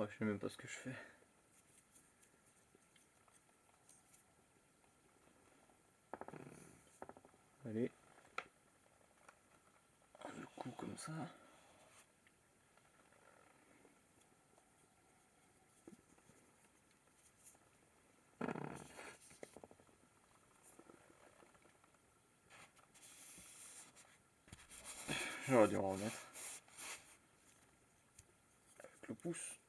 Ouais, je sais même pas ce que je fais. Allez. Le coup comme ça. J'aurais dû en remettre. Avec le pouce.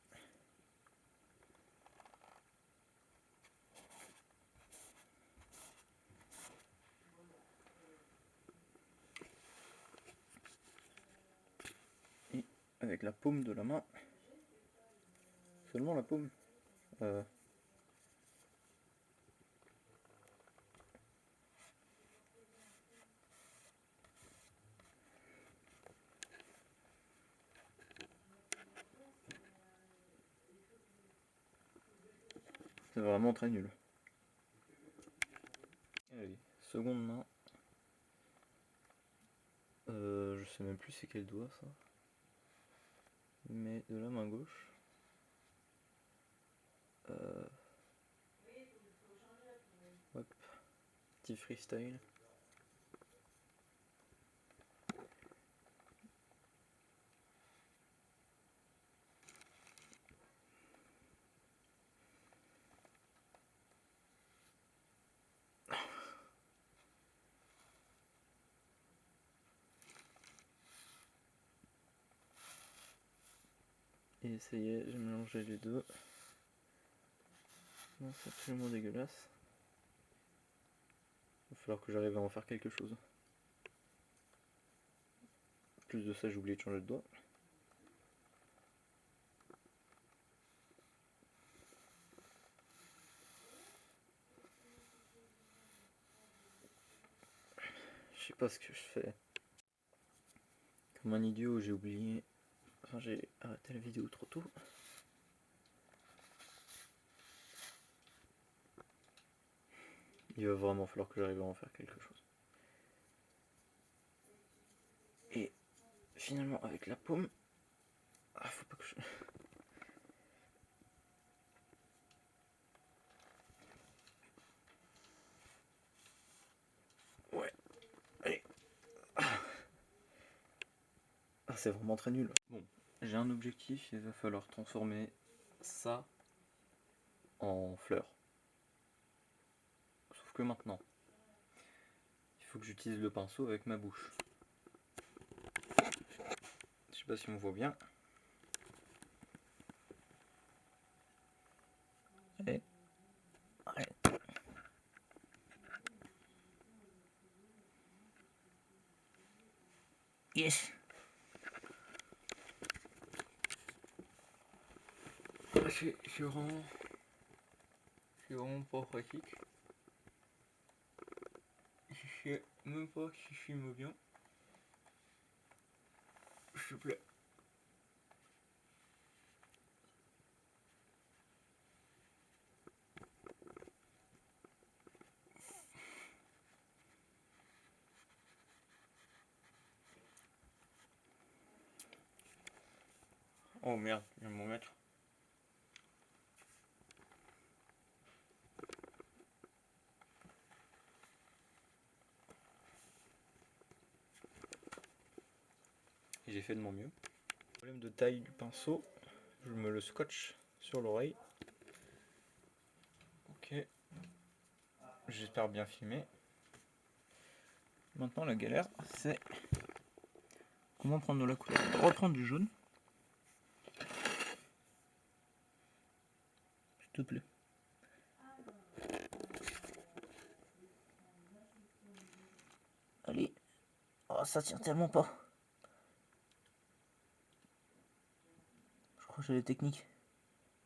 Et avec la paume de la main. Seulement la paume. C'est vraiment très nul. Allez, seconde main. Je sais même plus c'est quel doigt ça. Mais de la main gauche. Hop. Petit freestyle. Et ça y est, j'ai mélangé les deux. Non, c'est absolument dégueulasse. Il va falloir que j'arrive à en faire quelque chose. En plus de ça, j'ai oublié de changer de doigt. Je sais pas ce que je fais. Comme un idiot, j'ai oublié. Enfin, j'ai arrêté la vidéo trop tôt. Il va vraiment falloir que j'arrive à en faire quelque chose. Et finalement, avec la paume. Ah, faut pas que je. Ouais. Allez. Ah, c'est vraiment très nul. Bon, j'ai un objectif, il va falloir transformer ça en fleurs. Sauf que maintenant, il faut que j'utilise le pinceau avec ma bouche. Je sais pas si on voit bien. Et arrête. Yes. C'est vraiment pas pratique. Je sais même pas si je filme bien. S'il te plaît. Oh merde, je vais m'en mettre. J'ai fait de mon mieux. Problème de taille du pinceau, je me le scotche sur l'oreille. Ok, j'espère bien filmer. Maintenant la galère, c'est comment prendre de la couleur. Reprendre du jaune. S'il te plaît. Allez. Oh, ça tient tellement pas. Je crois que j'ai les techniques.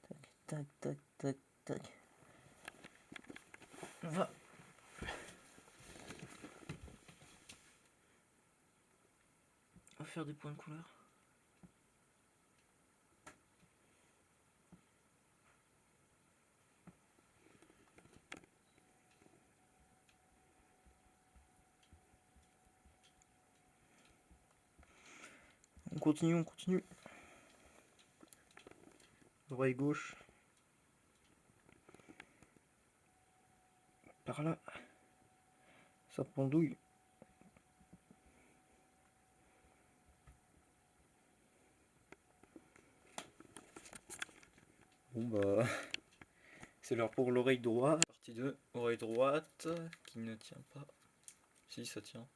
Tac, tac, tac, tac, tac. On va. On va faire des points de couleur. On continue, on continue. Oreille gauche. Par là. Ça pendouille. Bon bah, c'est l'heure pour l'oreille droite. Partie 2, oreille droite, qui ne tient pas. Si, ça tient.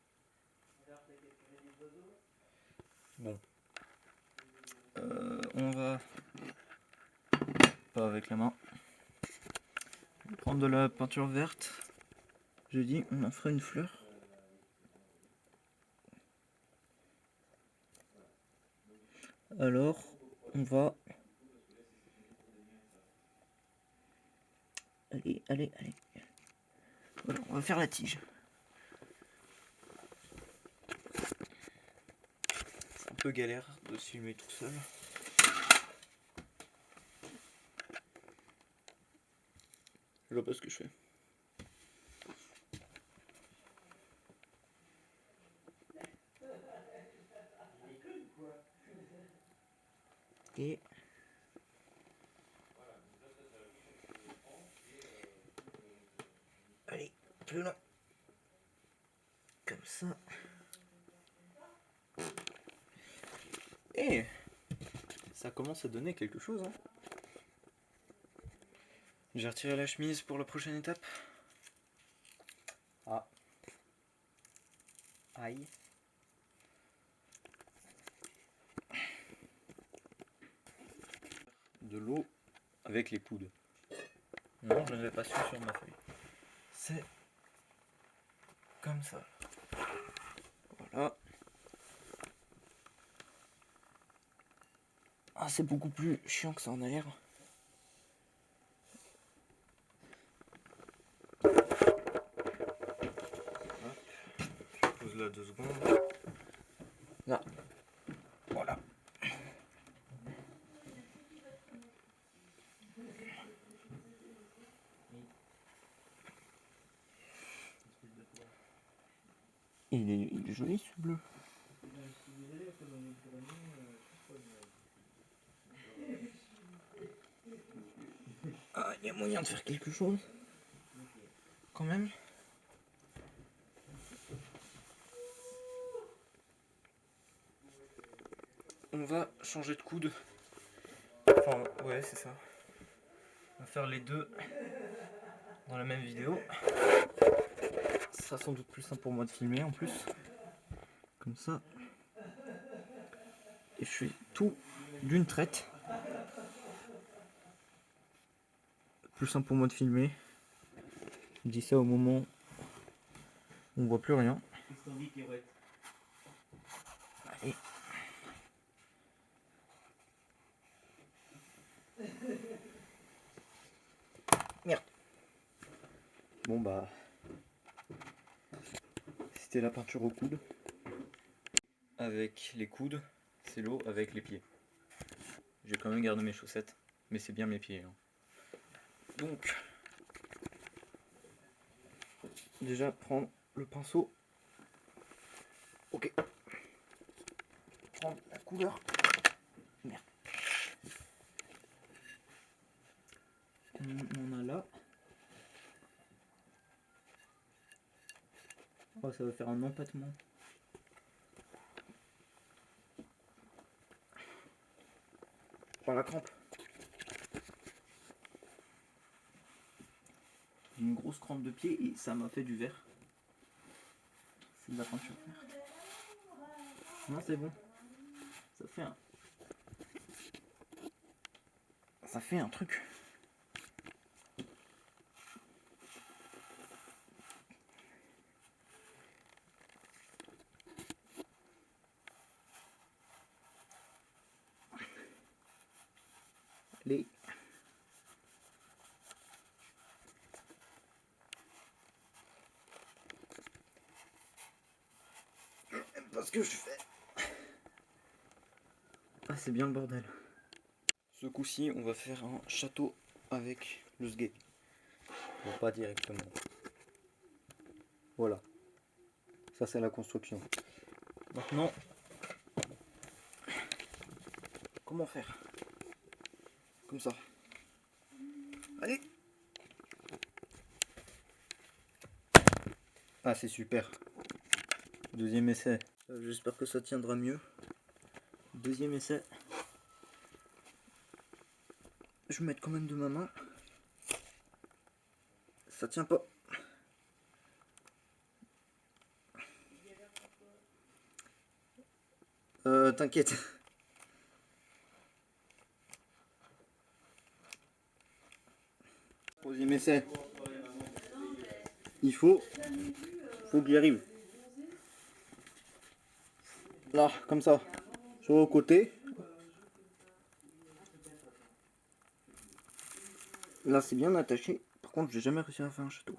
Bon. On va, pas avec la main, prendre de la peinture verte. Je dis, on en fera une fleur. Alors, on va... Allez, allez, allez. Voilà, on va faire la tige. C'est un peu galère de se filmer tout seul. Je vois pas ce que je fais. Et... Allez, plus loin. Comme ça. Et ça commence à donner quelque chose. Hein. J'ai retiré la chemise pour la prochaine étape. Ah. Aïe. De l'eau avec les coudes. Non, je ne l'ai pas su sur ma feuille. C'est comme ça. Voilà. Ah, c'est beaucoup plus chiant que ça en a l'air. Je pose là 2 secondes. Là. Voilà. Il est joli ce bleu. Ah, il y a moyen de faire quelque chose. Quand même. On va changer de coude. Enfin, ouais, c'est ça. On va faire les deux dans la même vidéo. Ce sera sans doute plus simple pour moi de filmer en plus. Comme ça. Et je fais tout d'une traite. Plus simple pour moi de filmer. Je dis ça au moment où on voit plus rien. Allez. Merde. Bon bah, c'était la peinture au coude. Avec les coudes, c'est l'eau avec les pieds. J'ai quand même gardé mes chaussettes, mais c'est bien mes pieds. Hein. Donc, déjà prendre le pinceau. Ok. Prendre la couleur. Merde. On en a là. Oh, ça va faire un empattement. Par la crampe. J'ai une grosse crampe de pied et ça m'a fait du vert. C'est de la peinture verte. Non, c'est bon. Ça fait un truc. Les... Parce que je fais... Ah, c'est bien le bordel. Ce coup-ci, on va faire un château avec le sgeg. Bon, pas directement. Voilà. Ça, c'est la construction. Maintenant, comment faire? comme ça. Allez. Ah, c'est super. Deuxième essai. J'espère que ça tiendra mieux. Deuxième essai. Je vais mettre quand même de ma main. Ça tient pas. T'inquiète. Troisième essai. Il faut que j'y arrive. Là, comme ça. Sur le côté. Là, c'est bien attaché. Par contre, j'ai jamais réussi à faire un château.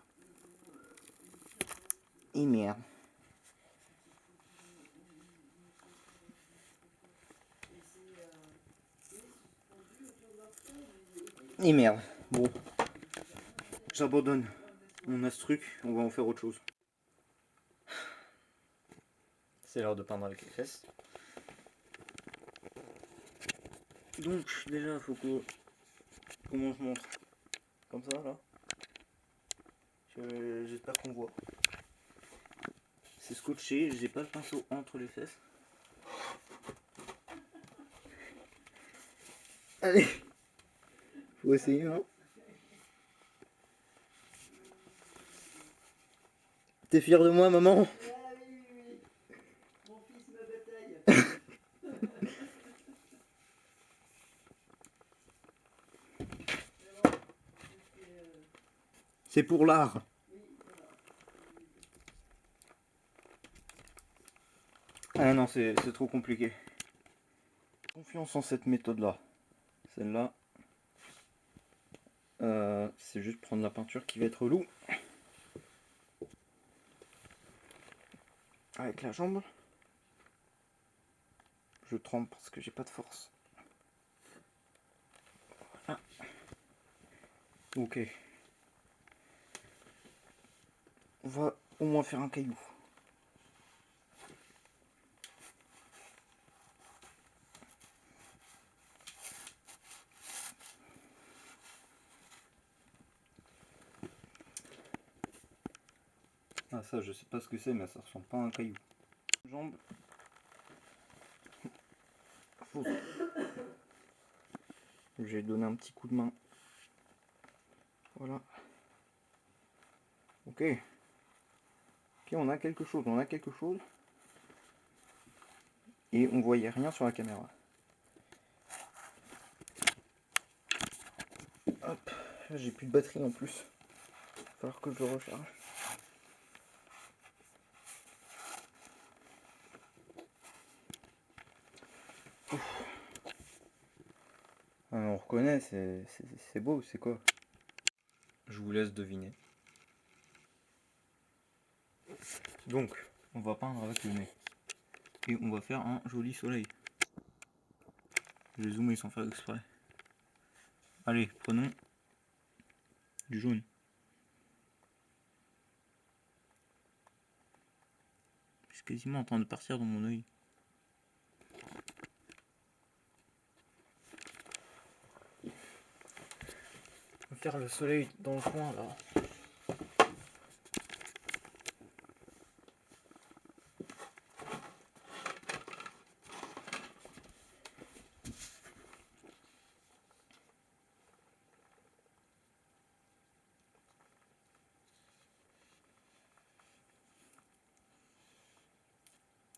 Et merde. Et merde. Bon. J'abandonne mon astruc. On va en faire autre chose. C'est l'heure de peindre avec les fesses. Donc, déjà, il faut que... Comment je montre? Comme ça, là. J'espère qu'on voit. C'est scotché, j'ai pas le pinceau entre les fesses. Allez, faut essayer, hein. T'es fier de moi, maman? Ah oui, oui, oui. Mon fils, ma bataille. C'est pour l'art. Oui, voilà. Ah non, c'est trop compliqué. Confiance en cette méthode-là. Celle-là, c'est juste prendre la peinture qui va être relou. Avec la jambe. Je trempe parce que j'ai pas de force. Voilà. Ok. On va au moins faire un caillou. Ah ça, je sais pas ce que c'est, mais ça ressemble pas à un caillou. Jambe. J'ai donné un petit coup de main. Voilà. Ok. Ok, on a quelque chose, on a quelque chose. Et on voyait rien sur la caméra. Hop, j'ai plus de batterie en plus. Il va falloir que je le recharge. Ah, on reconnaît, c'est beau, c'est quoi? Je vous laisse deviner. Donc, on va peindre avec le nez. Et on va faire un joli soleil. Je vais zoomer sans faire exprès. Allez, prenons du jaune. C'est quasiment en train de partir dans mon œil. On va faire le soleil dans le coin là.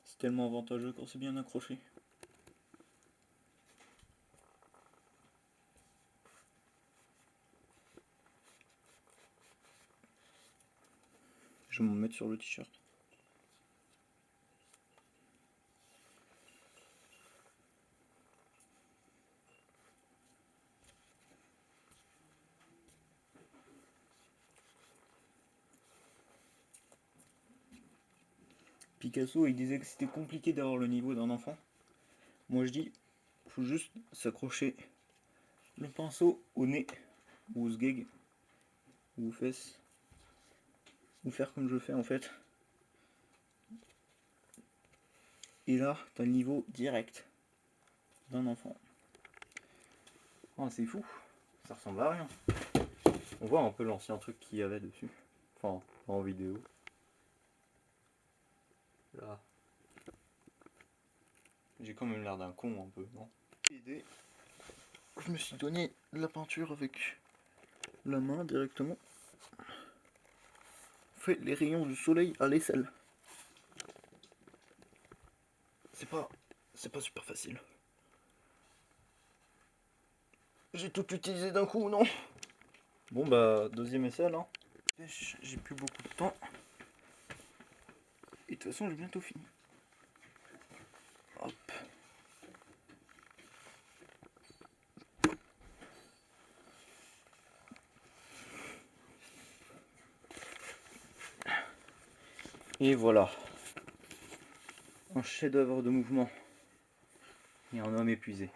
C'est tellement avantageux quand c'est bien accroché. Je vais m'en mettre sur le t-shirt. Picasso, il disait que c'était compliqué d'avoir le niveau d'un enfant. Moi je dis, faut juste s'accrocher le pinceau au nez, ou au sgeg, ou aux fesses, ou faire comme je fais en fait. Et là, t'as le niveau direct d'un enfant. Oh, c'est fou, ça ressemble à rien. On voit un peu l'ancien truc qu'il y avait dessus. Enfin, en vidéo. Là. J'ai quand même l'air d'un con un peu, non? Idée. Je me suis donné de la peinture avec la main directement. Fait les rayons du soleil à l'aisselle. C'est pas super facile. J'ai tout utilisé d'un coup, non? Bon bah, deuxième essai là. J'ai plus beaucoup de temps. Et de toute façon, j'ai bientôt fini. Hop. Et voilà. Un chef-d'œuvre de mouvement. Et un homme épuisé.